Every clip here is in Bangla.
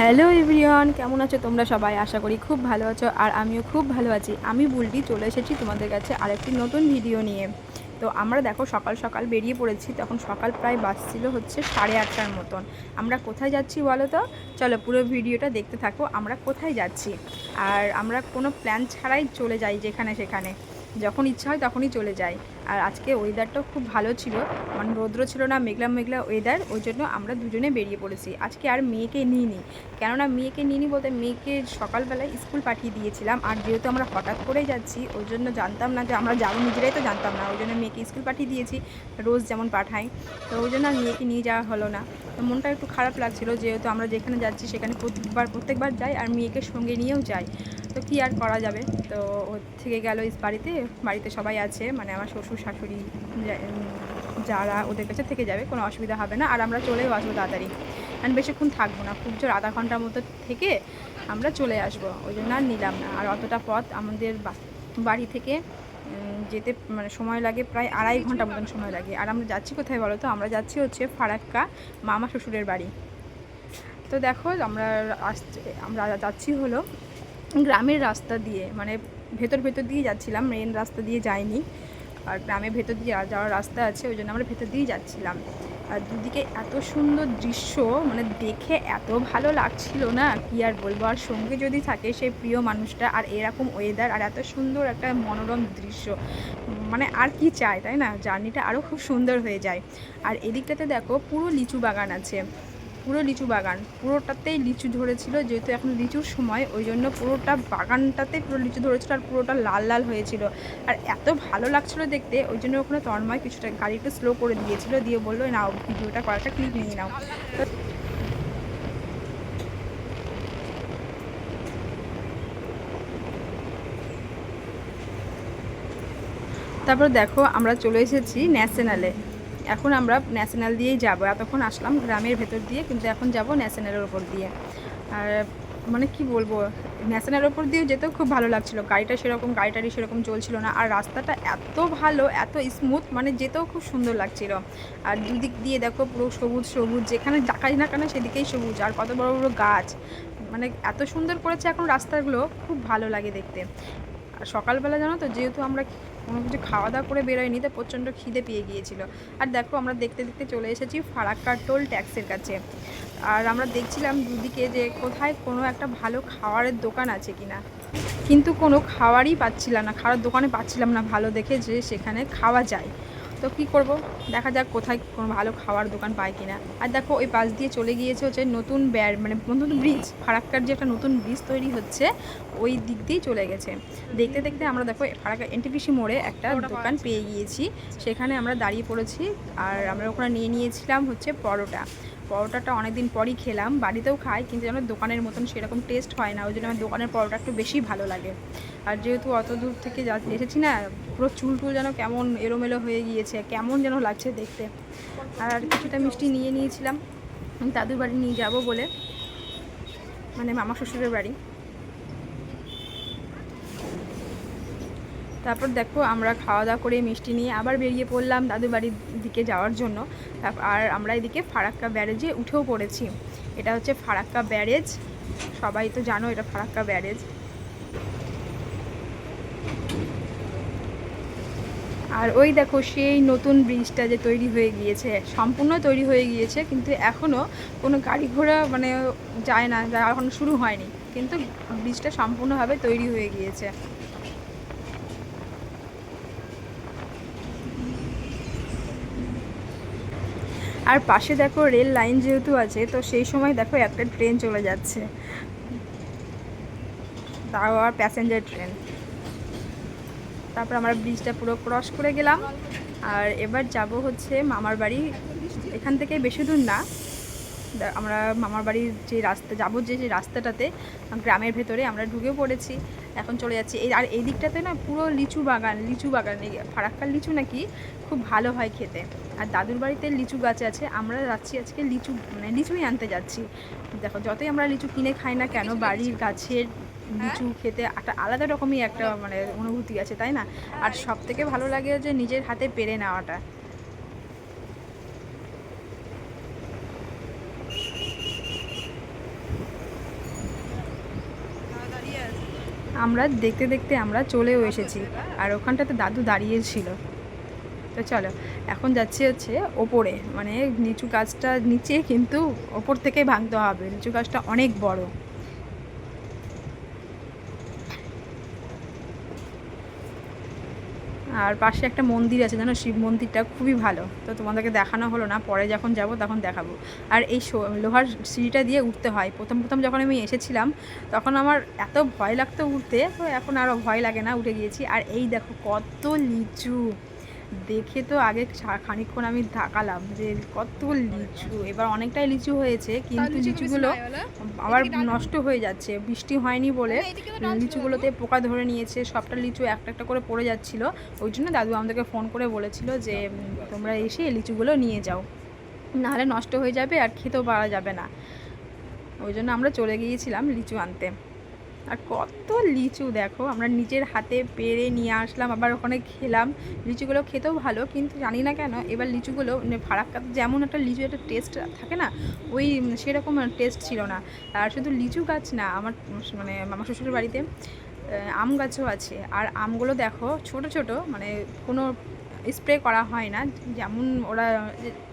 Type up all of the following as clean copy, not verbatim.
হ্যালো এভরিওয়ান, কেমন আছো তোমরা সবাই? আশা করি খুব ভালো আছো আর আমিও খুব ভালো আছি। আমি বুলটি চলে এসেছি তোমাদের কাছে আরেকটি নতুন ভিডিও নিয়ে। তো আমরা দেখো সকাল সকাল বেরিয়ে পড়েছি। তখন সকাল প্রায় বাজছিল হচ্ছে 8:30টার মতন। আমরা কোথায় যাচ্ছি বলো তো? চলো পুরো ভিডিওটা দেখতে থাকো আমরা কোথায় যাচ্ছি। আর আমরা কোনো প্ল্যান ছাড়াই চলে যাই যেখানে সেখানে, যখন ইচ্ছা হয় তখনই চলে যাই। আর আজকে ওয়েদারটাও খুব ভালো ছিল, মানে রৌদ্র ছিল না, মেঘলা মেঘলা ওয়েদার, ওই জন্য আমরা দুজনে বেরিয়ে পড়েছি। আজকে আর মেয়েকে নিইনি, কেননা মেয়েকে নিইনি বলতে মেয়েকে সকালবেলায় স্কুল পাঠিয়ে দিয়েছিলাম। আর যেহেতু আমরা হঠাৎ করেই যাচ্ছি ওই জন্য জানতাম না যে আমরা যাবো, নিজেরাই তো জানতাম না, ওই জন্য মেয়েকে স্কুল পাঠিয়ে দিয়েছি রোজ যেমন পাঠাই। তো ওই জন্য আর মেয়েকে নিয়ে যাওয়া হলো না। তো মনটা একটু খারাপ লাগছিলো, যেহেতু আমরা যেখানে যাচ্ছি সেখানে প্রত্যেকবার যাই আর মেয়েকে সঙ্গে নিয়েও যাই। তো কী আর করা যাবে। তো থেকে গেল বাড়িতে সবাই আছে, মানে আমার শ্বশুর শাশুড়ি যারা, ওদের কাছে থেকে যাবে, কোনো অসুবিধা হবে না। আর আমরা চলেও আসবো তাড়াতাড়ি, কারণ বেশিক্ষণ থাকবো না, খুব জোর আধা ঘন্টার মতো থেকে আমরা চলে আসবো। ওই জন্য আর নিলাম না। আর অতটা পথ আমাদের বাড়ি থেকে যেতে মানে সময় লাগে প্রায় 2.5 ঘন্টা মতন সময় লাগে। আর আমরা যাচ্ছি কোথায় বলো তো? আমরা যাচ্ছি হচ্ছে ফারাক্কা, মামা শ্বশুরের বাড়ি। তো দেখো আমরা যাচ্ছি হলো গ্রামের রাস্তা দিয়ে, মানে ভেতর দিয়ে যাচ্ছিলাম, মেন রাস্তা দিয়ে যাইনি। আর গ্রামের ভেতর দিয়ে যাওয়ার রাস্তা আছে, ওই জন্য আমরা ভেতর দিয়েই যাচ্ছিলাম। আর দুদিকে এত সুন্দর দৃশ্য, মানে দেখে এত ভালো লাগছিল না, কি আর বলবো। আর সঙ্গে যদি থাকে সেই প্রিয় মানুষটা, আর এরকম ওয়েদার, আর এত সুন্দর একটা মনোরম দৃশ্য, মানে আর কি চাই, তাই না? জার্নিটা আরও খুব সুন্দর হয়ে যায়। আর এদিকটাতে দেখো পুরো লিচু বাগান আছে, পুরো লিচু বাগান, পুরোটাতেই লিচু ধরেছিল, যেহেতু এখন লিচুর সময়, ওই জন্য পুরোটা বাগানটাতে পুরো লিচু ধরেছিল আর পুরোটা লাল লাল হয়েছিল। আর এত ভালো লাগছিলো দেখতে, ওই জন্য ওখানে তন্ময় কিছুটা গাড়ি একটু স্লো করে দিয়েছিল, দিয়ে বললো নাও ভিডিওটা কয়েকটা ক্লিপ নিয়ে নাও। তারপর দেখো আমরা চলে এসেছি ন্যাশনালে। এখন আমরা ন্যাশনাল দিয়েই যাব। এতক্ষণ আসলাম গ্রামের ভেতর দিয়ে, কিন্তু এখন যাব ন্যাশনালের ওপর দিয়ে। আর মানে কি বলবো, ন্যাশনালের ওপর দিয়েও যেতেও খুব ভালো লাগছিলো। গাড়িটারি সেরকম চলছিল না, আর রাস্তাটা এত ভালো, এত স্মুথ, মানে যেতেও খুব সুন্দর লাগছিল। আর দুদিক দিয়ে দেখো পুরো সবুজ সবুজ, যেখানে তাকাই না কেন সেদিকেই সবুজ, আর কত বড় বড় গাছ, মানে এত সুন্দর করেছে এখন রাস্তাগুলো, খুব ভালো লাগে দেখতে। আর সকালবেলা জানো তো, যেহেতু আমরা কোনো কিছু খাওয়া দাওয়া করে বেরোয়নি, তো প্রচণ্ড খিদে পেয়ে গিয়েছিল। আর দেখো আমরা দেখতে দেখতে চলে এসেছি ফারাক্কা টোল ট্যাক্সের কাছে। আর আমরা দেখছিলাম দুদিকে যে কোথায় কোনো একটা ভালো খাবারের দোকান আছে কিনা, কিন্তু কোনো খাবারই পাচ্ছিলাম না, খাওয়ার দোকানে পাচ্ছিলাম না ভালো দেখে যে সেখানে খাওয়া যায়। তো কী করব, দেখা যাক কোথায় কোনো ভালো খাওয়ার দোকান পায় কিনা। আর দেখো ওই পাশ দিয়ে চলে গিয়েছে হচ্ছে নতুন মানে নতুন ব্রিজ, ফারাক্কার যে একটা নতুন ব্রিজ তৈরি হচ্ছে, ওই দিক দিয়েই চলে গেছে। দেখতে দেখতে আমরা দেখো ফারাক্কা এনটিপিসি মোড়ে একটা দোকান পেয়ে গিয়েছি, সেখানে আমরা দাঁড়িয়ে পড়েছি। আর আমরা ওখানে নিয়ে নিয়েছিলাম হচ্ছে পরোটাটা অনেকদিন পরই খেলাম, বাড়িতেও খাই কিন্তু যেন দোকানের মতন সেরকম টেস্ট হয় না, ওই জন্য আমার দোকানের পরোটা একটু বেশি ভালো লাগে। আর যেহেতু অত দূর থেকে এসেছি না, পুরো চুল যেন কেমন এলোমেলো হয়ে গিয়েছে, কেমন যেন লাগছে দেখতে। আর কিছুটা মিষ্টি নিয়ে নিয়েছিলাম দাদুর বাড়ি নিয়ে যাব বলে, মানে মামা শ্বশুরের বাড়ি। তারপর দেখো আমরা খাওয়া দাওয়া করে মিষ্টি নিয়ে আবার বেরিয়ে পড়লাম দাদুর বাড়ির দিকে যাওয়ার জন্য। আর আমরা এদিকে ফারাক্কা ব্যারেজে উঠেও পড়েছি। এটা হচ্ছে ফারাক্কা ব্যারেজ, সবাই তো জানো এটা ফারাক্কা ব্যারেজ। আর ওই দেখো সেই নতুন ব্রিজটা যে তৈরি হয়ে গিয়েছে, সম্পূর্ণ তৈরি হয়ে গিয়েছে, কিন্তু এখনও কোনো গাড়ি ঘোড়া মানে যায় না, যা এখনও শুরু হয়নি, কিন্তু ব্রিজটা সম্পূর্ণভাবে তৈরি হয়ে গিয়েছে। আর পাশে দেখো রেল লাইন যেহেতু আছে, তো সেই সময় দেখো একটা ট্রেন চলে যাচ্ছে, তাও আর প্যাসেঞ্জার ট্রেন। তারপর আমরা ব্রিজটা পুরো ক্রস করে গেলাম। আর এবার যাব হচ্ছে মামার বাড়ি, এখান থেকে বেশি দূর না। আমরা মামার বাড়ির যে রাস্তা যাবো, যে রাস্তাটাতে গ্রামের ভেতরে আমরা ঢুকে পড়েছি, এখন চলে যাচ্ছি আর এই দিকটাতে না পুরো লিচু বাগান। ফারাক্কার লিচু নাকি খুব ভালো হয় খেতে। আর দাদুর বাড়িতে লিচু গাছ আছে, আমরা যাচ্ছি আজকে লিচুই আনতে যাচ্ছি। দেখো যতই আমরা লিচু কিনে খাই না কেন, বাড়ির গাছের লিচু খেতে একটা আলাদা রকমই একটা মানে অনুভূতি আছে, তাই না? আর সব থেকে ভালো লাগে যে নিজের হাতে পেরে নেওয়াটা। আমরা দেখতে দেখতে আমরা চলেও এসেছি, আর ওখানটাতে দাদু দাঁড়িয়েছিল। তো চলো এখন যাচ্ছি হচ্ছে ওপরে, মানে লিচু গাছটা নিচে, কিন্তু ওপর থেকেই ভাঙতে হবে, লিচু গাছটা অনেক বড়। আর পাশে একটা মন্দির আছে জানো, শিব মন্দিরটা খুবই ভালো, তো তোমাদেরকে দেখানো হলো না, পরে যখন যাব তখন দেখাবো। আর এই লোহার সিঁড়িটা দিয়ে উঠতে হয়। প্রথম প্রথম যখন আমি এসেছিলাম তখন আমার এত ভয় লাগতো উঠতে, তো এখন আরও ভয় লাগে না, উঠে গিয়েছি। আর এই দেখো কত লিচু, দেখে তো আগে খানিকক্ষণ আমি তাকালাম যে কত লিচু। এবার অনেকটাই লিচু হয়েছে, কিন্তু লিচুগুলো আবার নষ্ট হয়ে যাচ্ছে, বৃষ্টি হয়নি বলে লিচুগুলোতে পোকা ধরে নিয়েছে, সবটা লিচু একটা একটা করে পড়ে যাচ্ছিল। ওই জন্য দাদু আমাদেরকে ফোন করে বলেছিল যে তোমরা এসে লিচুগুলো নিয়ে যাও, নাহলে নষ্ট হয়ে যাবে আর খেতেও পাওয়া যাবে না। ওই জন্য আমরা চলে গিয়েছিলাম লিচু আনতে। আর কত লিচু দেখো, আমরা নিজের হাতে পেড়ে নিয়ে আসলাম, আবার ওখানে খেলাম। লিচুগুলো খেতেও ভালো, কিন্তু জানি না কেন এবার লিচুগুলো ফারাক্কা যেমন একটা লিচু একটা টেস্ট থাকে না, ওই সেরকম টেস্ট ছিল না। আর শুধু লিচু গাছ না, আমার মানে আমার শ্বশুরের বাড়িতে আম গাছও আছে। আর আমগুলো দেখো ছোট ছোট, মানে কোনো স্প্রে করা হয় না, যেমন ওরা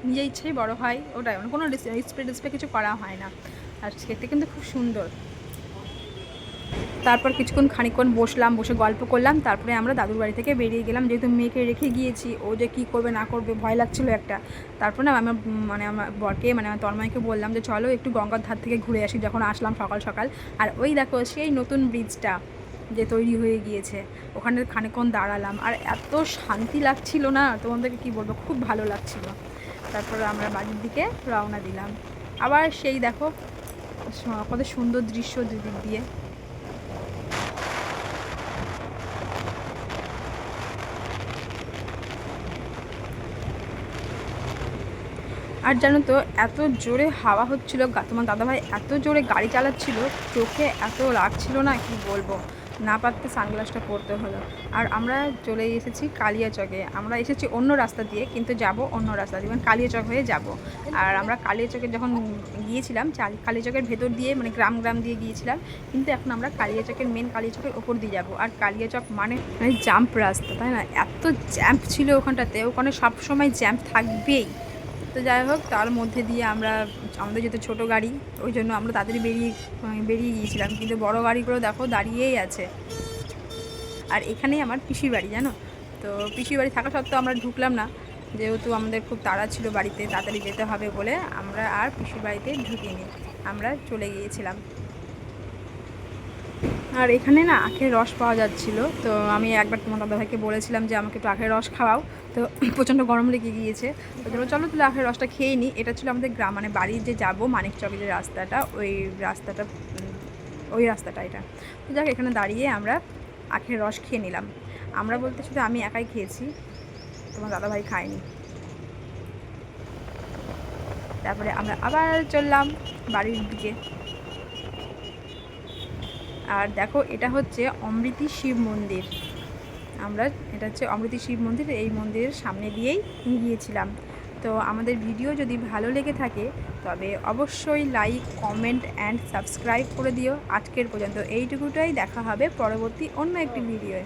নিজে ইচ্ছেই বড় হয় ওটাই, মানে কোনো স্প্রে কিছু করা হয় না। আর খেতে কিন্তু খুব সুন্দর। তারপর খানিকক্ষণ বসলাম, বসে গল্প করলাম, তারপরে আমরা দাদুর বাড়ি থেকে বেরিয়ে গেলাম, যেহেতু মেয়েকে রেখে গিয়েছি, ও যে কী করবে না করবে ভয় লাগছিলো একটা। তারপর না আমার বরকে, মানে আমার তন্ময়কে বললাম যে চলো একটু গঙ্গার ধার থেকে ঘুরে আসি, যখন আসলাম সকাল সকাল। আর ওই দেখো সেই নতুন ব্রিজটা যে তৈরি হয়ে গিয়েছে, ওখানে খানিকক্ষণ দাঁড়ালাম, আর এত শান্তি লাগছিল না, তোমাদেরকে কী বলবো, খুব ভালো লাগছিল। তারপরে আমরা বাড়ির দিকে রওনা দিলাম। আবার সেই দেখো কত সুন্দর দৃশ্য দুদিক দিয়ে। আর জানো তো এত জোরে হাওয়া হচ্ছিল, তোমার দাদাভাই এত জোরে গাড়ি চালাচ্ছিল, চোখে এত লাগছিল না কি বলবো, না পারতে সানগ্লাসটা পরতে হলো। আর আমরা চলে এসেছি কালিয়াচকে। আমরা এসেছি অন্য রাস্তা দিয়ে, কিন্তু যাব অন্য রাস্তা দিয়ে, মানে কালিয়াচক হয়ে যাব। আর আমরা কালিয়াচকে যখন গিয়েছিলাম, কালিয়াচকের ভেতর দিয়ে, মানে গ্রাম গ্রাম দিয়ে গিয়েছিলাম, কিন্তু এখন আমরা কালিয়াচকের মেন কালিয়াচকের ওপর দিয়ে যাব। আর কালিয়াচক মানে জাম্প রাস্তা, তাই না, এত জ্যাম্প ছিল ওখানটাতে, ওখানে সবসময় জ্যাম্প থাকবেই। তো যাই হোক, তার মধ্যে দিয়ে আমাদের যেহেতু ছোটো গাড়ি, ওই জন্য আমরা তাড়াতাড়ি বেরিয়ে গিয়েছিলাম, কিন্তু বড় গাড়িগুলো দেখো দাঁড়িয়েই আছে। আর এখানেই আমার পিসির বাড়ি, জানো তো, পিসির বাড়ি থাকা সত্ত্বেও আমরা ঢুকলাম না, যেহেতু আমাদের খুব তাড়া ছিল, বাড়িতে তাড়াতাড়ি যেতে হবে বলে আমরা আর পিসির বাড়িতে ঢুকিনি, আমরা চলে গিয়েছিলাম। আর এখানে না আখের রস পাওয়া যাচ্ছিল, তো আমি একবার তোমার দাদাভাইকে বলেছিলাম যে আমাকে একটু আখের রস খাওয়াও, তো প্রচণ্ড গরম লেগে গিয়েছে, তো চলো তাহলে আখের রসটা খেয়ে নিই। এটা ছিল আমাদের গ্রাম, মানে বাড়ির যে যাবো মানিকচকের যে রাস্তাটা, ওই রাস্তাটা এটা। তো যাক, এখানে দাঁড়িয়ে আমরা আখের রস খেয়ে নিলাম। আমরা বলতে শুধু আমি একাই খেয়েছি, তোমার দাদাভাই খায়নি। তারপরে আমরা আবার চললাম বাড়ির দিকে। আর দেখো এটা হচ্ছে অমৃতি শিব মন্দির, এটা হচ্ছে অমৃতি শিব মন্দির, এই মন্দিরের সামনে দিয়েই গিয়েছিলাম। তো আমাদের ভিডিও যদি ভালো লেগে থাকে তবে অবশ্যই লাইক, কমেন্ট অ্যান্ড সাবস্ক্রাইব করে দিও। আজকের পর্যন্ত এইটুকুটাই, দেখা হবে পরবর্তী অন্য একটি ভিডিওয়ে।